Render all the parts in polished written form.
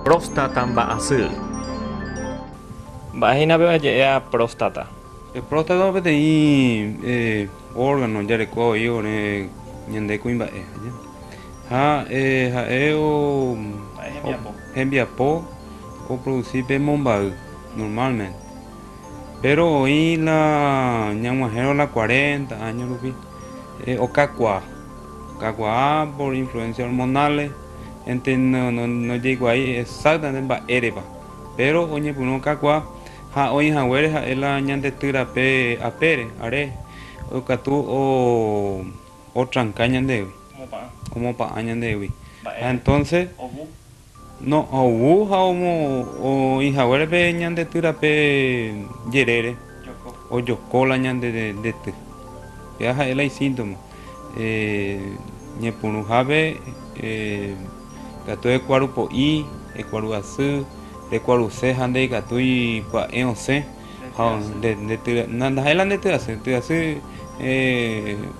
Próstata mba'asy. Mba'éhína pe vaje'éva próstata. Próstata peteĩ órgano jarekói ore ñande kuimba'e ha ha'e hembiapo oproducir pe momba'y normalmente, pero hoy la ñaguajero la 40 años rupi okakua por influencias hormonales no llegó ahí exactamente mba'érepa, pero oñepyrũ okakua ha oĩhaguére ha'e la ñandetyra pe apére are okatu otranka ñandegui omopa'ã ñandegui. Entonces no ovu ha oĩhaguére pe ñandetyra pe jerére ojokóla ñandety ya ha'e síntoma ñepyrũhápe katu ekuaru po'i ekuaru asy rekuaruse ha ndeikatúi pya'e osẽ ha ndaha'éla nde tyasy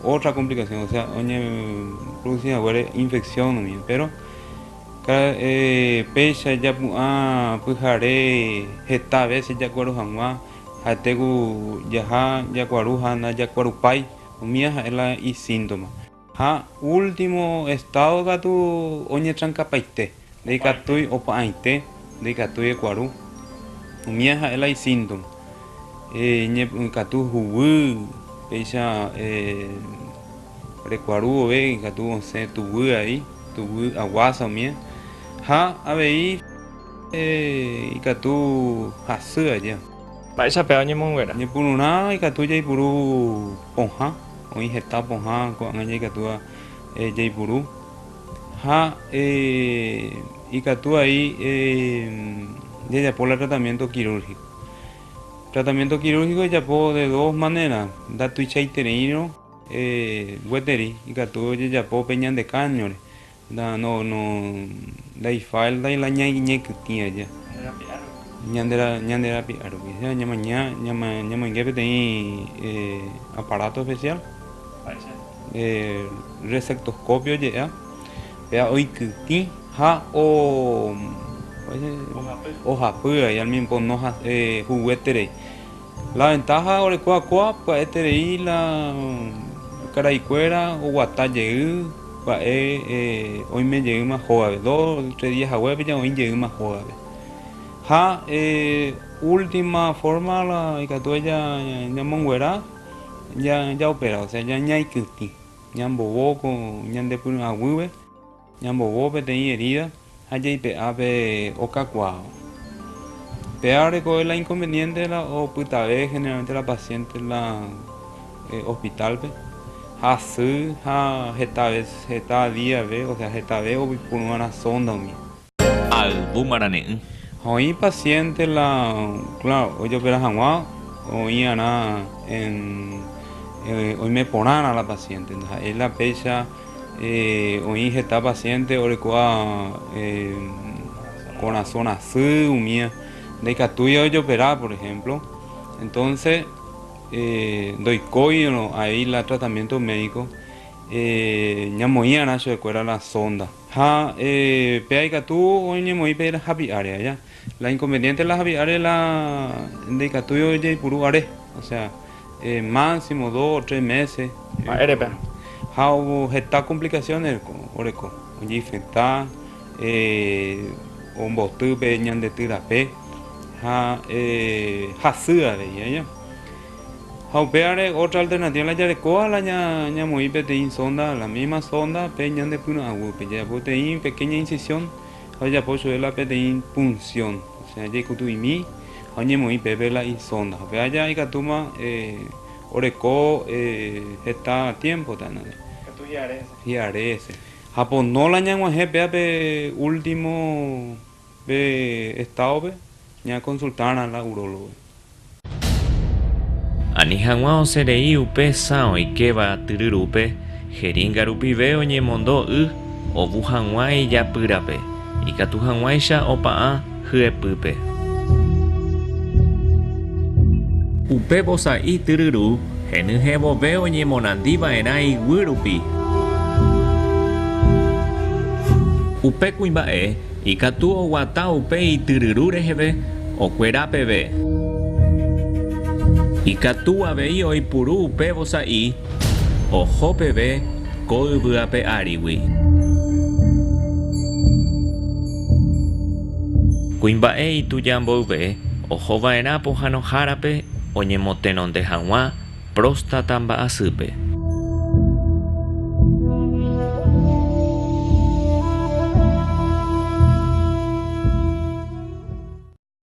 otra complicación, o sea oñeproducihaguére infección nomía, pero péicha japu'ã pyhare heta veces jakuaaru hag̃ua ha'etéku jaha jakuaaru ha ndajakuaarupai omía ha'e isíntoma ha último estado katu oñetrankapaite ndeikatúi opa'ãite ndeikatúi ekuaru omía ha'e isíntoma katu huguy péicha rekuaru ove katu osẽ tuguy aguasa omía ha avei ikatu hasy aja Mba'éichape oñemonguera. ñepyrũrã ikatu jaipuru pohã oĩ heta pohã ko'ág̃a jaikatúva jaipuru ha ikatu ahí jajapo la tratamiento quirúrgico. Tratamiento quirúrgico jajapo de dos maneras, ndatuichaitereírõ gueteri ikatu jajapo pe ñandekãñore ndaifalda la ñekytĩ aja ñanderapi'ã rupi ñamoingue peteĩ aparato especial resectoscopio je'ea pea oikytĩ ha ohapy ahí al mismo no jugueterei. La ventaja orekuakua pya'eterei la karaikuéra oguata jey pya'e oime jeýma hógave 2-3 días aguépe ja oĩ jeýma hógave ha última forma la ikatu ñamonguera ya opera, o sea ñaikytĩ ñambovo con ñandepy'aguyve ñambovo peteĩ herida ha jaipe'a pe okakuaa. Pea rekove la inconveniente la opytave generalmente la paciente la hospitalpe hasy ha heta díave, o sea hetave opypyrũrã sonda umi. Albumarane'ỹ. Oĩ paciente la claro ojopera hag̃ua oĩ'arã oime porãrã la paciente ha'e la péicha oĩ heta paciente orekuaa corazón asy umía ndeikatúi ojopera por ejemplo, entonces ndoikói ahí la tratamiento médico ñamoĩ'arã chovekuéra la sonda ha pea ikatu oñemoĩ pe hapi'áre ya. La inconveniente la hapi'áre la ndeikatúi ojeipuru are, o sea máximo 2 o 3 meses Mba'érepe. ha heta complicaciones oreko ojeifeta omboty pe ñandetyrape ha hasy avei ya. Ha upéare otra alternativa la jarekóa la ñamoĩ peteĩ sonda, la misma sonda pe ñandepy'aguype jajapo peteĩ pequeña incisión ha ojapo chovela la peteĩ punción, o sea jaikutuimi ha oñemoĩ pépe la isonda pea ja ikatúma oreko heta tiempo tanare hiarese ha ponó la ñag̃uahẽ pea pe último pe estadope ña consultarã la urólogo. Ani hag̃ua osẽrei upe sã oikéva tyryrúpe heringa rupive oñemondo ovu hag̃ua ijapýrape ikatu hag̃uáicha opa'ã hyepýpe. Upe vosa'i tyryru henyhẽ vove oñemonandiva'erã iguy rupi. Upe kuimba'e Ikatu oguata upe ityryru reheve okuerapeve. Ikatu avei oipuru upe vosa'i ohópeve ko yvyape árigui. Kuimba'e itujamboyve ohova'erã pohãnohárape oñemotenonde hag̃ua próstata mba'asýpe.